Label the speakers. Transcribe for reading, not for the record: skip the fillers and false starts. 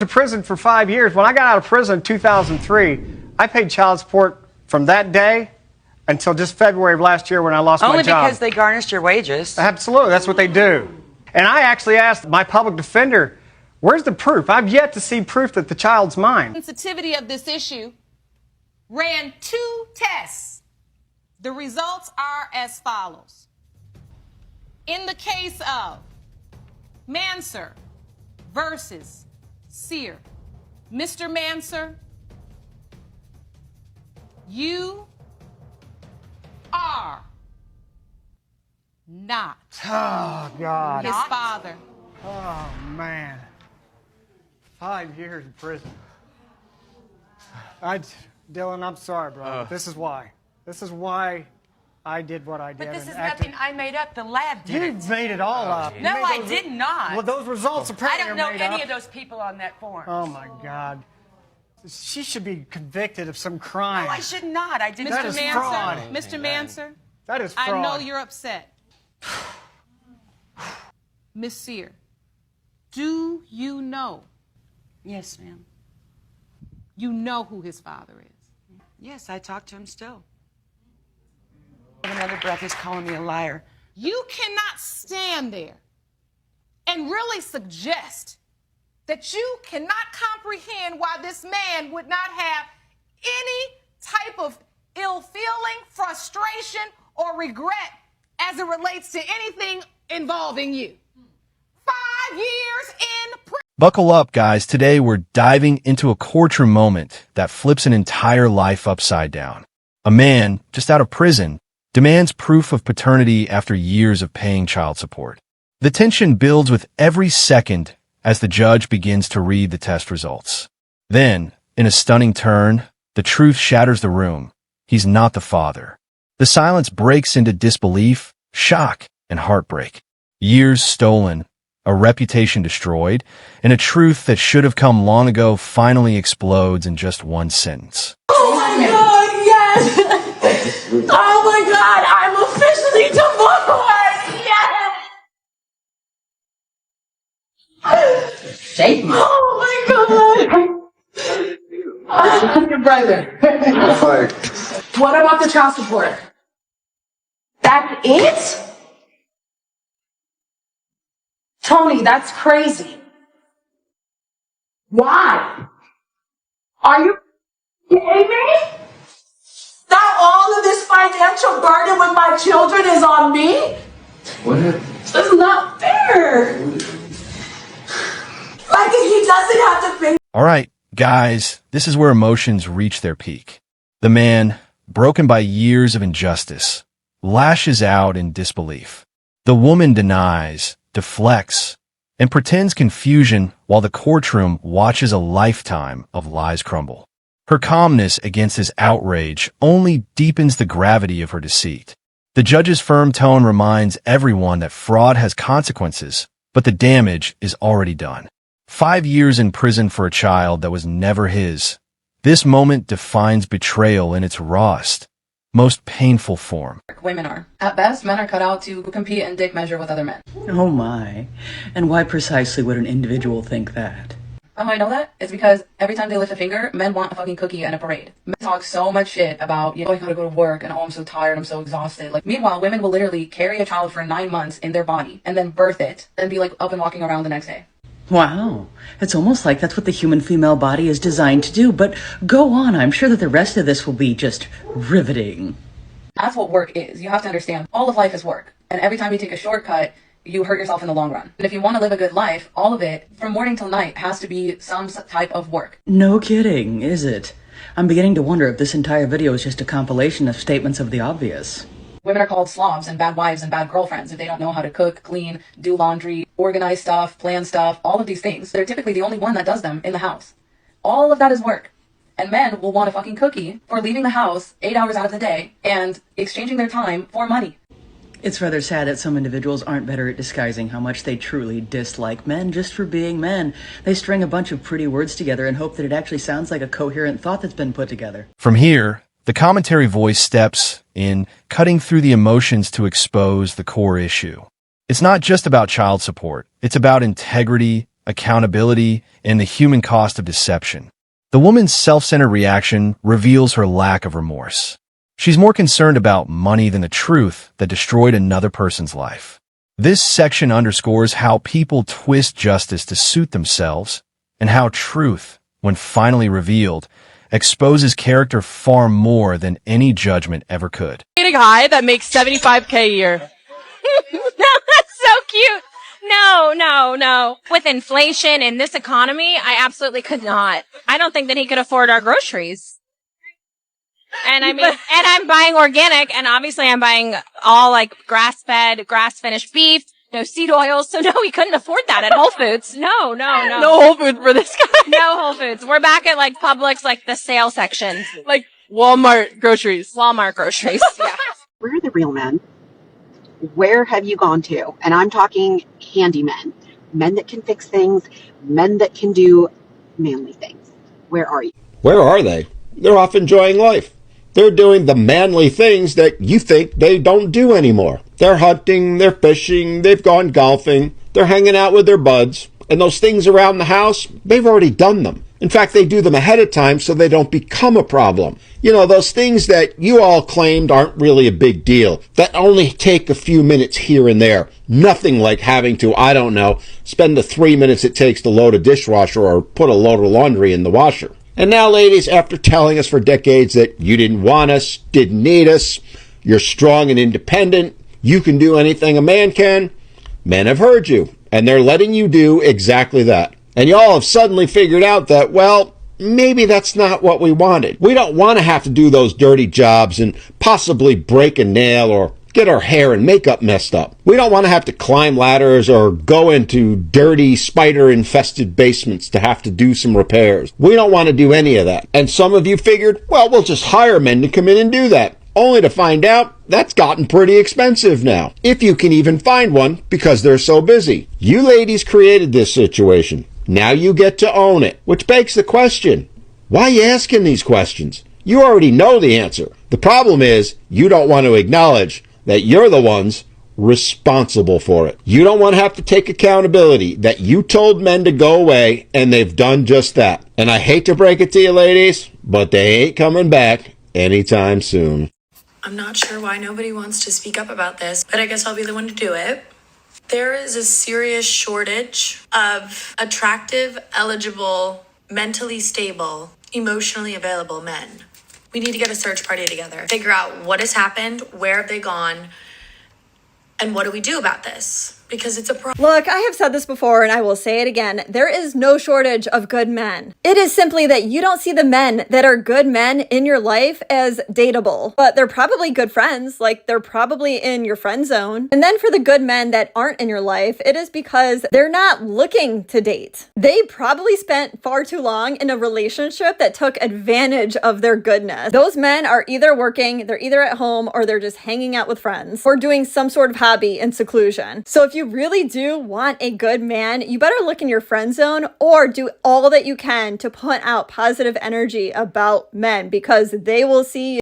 Speaker 1: To prison for 5 years. When I got out of prison in 2003, I paid child support from that day until just February of last year when I lost my job.
Speaker 2: Only because they garnished your wages.
Speaker 1: Absolutely, that's what they do. And I actually asked my public defender, where's the proof? I've yet to see proof that the child's mine.
Speaker 3: The sensitivity of this issue ran 2 tests. The results are as follows. In the case of Manser versus Sear, Mr. Manser, you are not
Speaker 1: God.
Speaker 3: his father.
Speaker 1: Oh, man. 5 years in prison. Dylan, I'm sorry, bro. This is why. This is why I did what I did.
Speaker 2: But this is nothing I made up. The lab did it.
Speaker 1: You made it all up.
Speaker 2: No, I did not.
Speaker 1: Well, those results
Speaker 2: I
Speaker 1: apparently
Speaker 2: don't know
Speaker 1: are made
Speaker 2: any
Speaker 1: up.
Speaker 2: of those people on that form.
Speaker 1: Oh, my God. She should be convicted of some crime.
Speaker 2: No, I should not. I didn't.
Speaker 1: That
Speaker 3: Mr.
Speaker 1: is
Speaker 3: Manser,
Speaker 1: fraud.
Speaker 3: Mr. Manser,
Speaker 1: That is fraud.
Speaker 3: I know you're upset. Miss Sear, do you know?
Speaker 2: Yes, ma'am.
Speaker 3: You know who his father is.
Speaker 2: Yes, I talk to him still. In another breath, he's calling me a liar.
Speaker 3: You cannot stand there and really suggest that you cannot comprehend why this man would not have any type of ill feeling, frustration, or regret as it relates to anything involving you. 5 years in prison.
Speaker 4: Buckle up, guys. Today we're diving into a courtroom moment that flips an entire life upside down. A man, just out of prison, demands proof of paternity after years of paying child support. The tension builds with every second as the judge begins to read the test results. Then, in a stunning turn, the truth shatters the room. He's not the father. The silence breaks into disbelief, shock, and heartbreak. Years stolen, a reputation destroyed, and a truth that should have come long ago finally explodes in just one sentence.
Speaker 5: Oh my God, yes! Oh my God, I'm officially divorced! Yes! Shake me. Oh my God! Your brother. What about the child support? That's it? Tony, that's crazy. Why? Are you kidding me? That all of this financial burden with my children is on me?
Speaker 6: What?
Speaker 5: This is not fair. Like he doesn't have to pay.
Speaker 4: All right, guys, this is where emotions reach their peak. The man, broken by years of injustice, lashes out in disbelief. The woman denies, deflects, and pretends confusion while the courtroom watches a lifetime of lies crumble. Her calmness against his outrage only deepens the gravity of her deceit. The judge's firm tone reminds everyone that fraud has consequences, but the damage is already done. 5 years in prison for a child that was never his. This moment defines betrayal in its rawest, most painful form.
Speaker 7: Women are. At best, men are cut out to compete and dick measure with other men.
Speaker 8: Oh my. And why precisely would an individual think that?
Speaker 7: I know that? It's because every time they lift a finger, men want a fucking cookie and a parade. Men talk so much shit about, I gotta go to work, and oh, I'm so tired, I'm so exhausted. Meanwhile, women will literally carry a child for 9 months in their body, and then birth it, and be up and walking around the next day.
Speaker 8: Wow. It's almost like that's what the human female body is designed to do, but go on, I'm sure that the rest of this will be just riveting.
Speaker 7: That's what work is. You have to understand, all of life is work. And every time you take a shortcut, you hurt yourself in the long run. And if you want to live a good life, all of it, from morning till night, has to be some type of work.
Speaker 8: No kidding, is it? I'm beginning to wonder if this entire video is just a compilation of statements of the obvious.
Speaker 7: Women are called slobs and bad wives and bad girlfriends if they don't know how to cook, clean, do laundry, organize stuff, plan stuff, all of these things. They're typically the only one that does them in the house. All of that is work. And men will want a fucking cookie for leaving the house 8 hours out of the day and exchanging their time for money.
Speaker 8: It's rather sad that some individuals aren't better at disguising how much they truly dislike men just for being men. They string a bunch of pretty words together and hope that it actually sounds like a coherent thought that's been put together.
Speaker 4: From here, the commentary voice steps in, cutting through the emotions to expose the core issue. It's not just about child support. It's about integrity, accountability, and the human cost of deception. The woman's self-centered reaction reveals her lack of remorse. She's more concerned about money than the truth that destroyed another person's life. This section underscores how people twist justice to suit themselves, and how truth, when finally revealed, exposes character far more than any judgment ever could.
Speaker 6: A guy that makes $75K a year.
Speaker 9: No, that's so cute. No. With inflation in this economy, I absolutely could not. I don't think that he could afford our groceries. And I mean, and I'm buying organic, and obviously I'm buying all like grass-fed, grass-finished beef, no seed oils. So no, he couldn't afford that at Whole Foods. No.
Speaker 6: No Whole Food for this guy.
Speaker 9: No Whole Foods. We're back at like Publix, like the sale section.
Speaker 6: Like Walmart groceries.
Speaker 9: Walmart groceries. Yeah.
Speaker 10: Where are the real men? Where have you gone to? And I'm talking handymen, men that can fix things, men that can do manly things. Where are you?
Speaker 11: Where are they? They're off enjoying life. They're doing the manly things that you think they don't do anymore. They're hunting, they're fishing, they've gone golfing, they're hanging out with their buds, and those things around the house, they've already done them. In fact, they do them ahead of time so they don't become a problem. You know, those things that you all claimed aren't really a big deal, that only take a few minutes here and there. Nothing like having to, I don't know, spend the 3 minutes it takes to load a dishwasher or put a load of laundry in the washer. And now, ladies, after telling us for decades that you didn't want us, didn't need us, you're strong and independent, you can do anything a man can, men have heard you, and they're letting you do exactly that. And y'all have suddenly figured out that, well, maybe that's not what we wanted. We don't want to have to do those dirty jobs and possibly break a nail or get our hair and makeup messed up. We don't want to have to climb ladders or go into dirty, spider-infested basements to have to do some repairs. We don't want to do any of that. And some of you figured, well, we'll just hire men to come in and do that. Only to find out that's gotten pretty expensive now, if you can even find one because they're so busy. You ladies created this situation. Now you get to own it, which begs the question, why are you asking these questions? You already know the answer. The problem is you don't want to acknowledge that you're the ones responsible for it. You don't want to have to take accountability that you told men to go away and they've done just that. And I hate to break it to you ladies, but they ain't coming back anytime soon.
Speaker 12: I'm not sure why nobody wants to speak up about this, but I guess I'll be the one to do it. There is a serious shortage of attractive, eligible, mentally stable, emotionally available men. We need to get a search party together, figure out what has happened, where have they gone, and what do we do about this? Because it's a problem.
Speaker 13: Look, I have said this before and I will say it again. There is no shortage of good men. It is simply that you don't see the men that are good men in your life as dateable. But they're probably good friends, like they're probably in your friend zone. And then for the good men that aren't in your life, it is because they're not looking to date. They probably spent far too long in a relationship that took advantage of their goodness. Those men are either working, they're either at home, or they're just hanging out with friends or doing some sort of hobby in seclusion. So if you really do want a good man, you better look in your friend zone or do all that you can to put out positive energy about men because they will see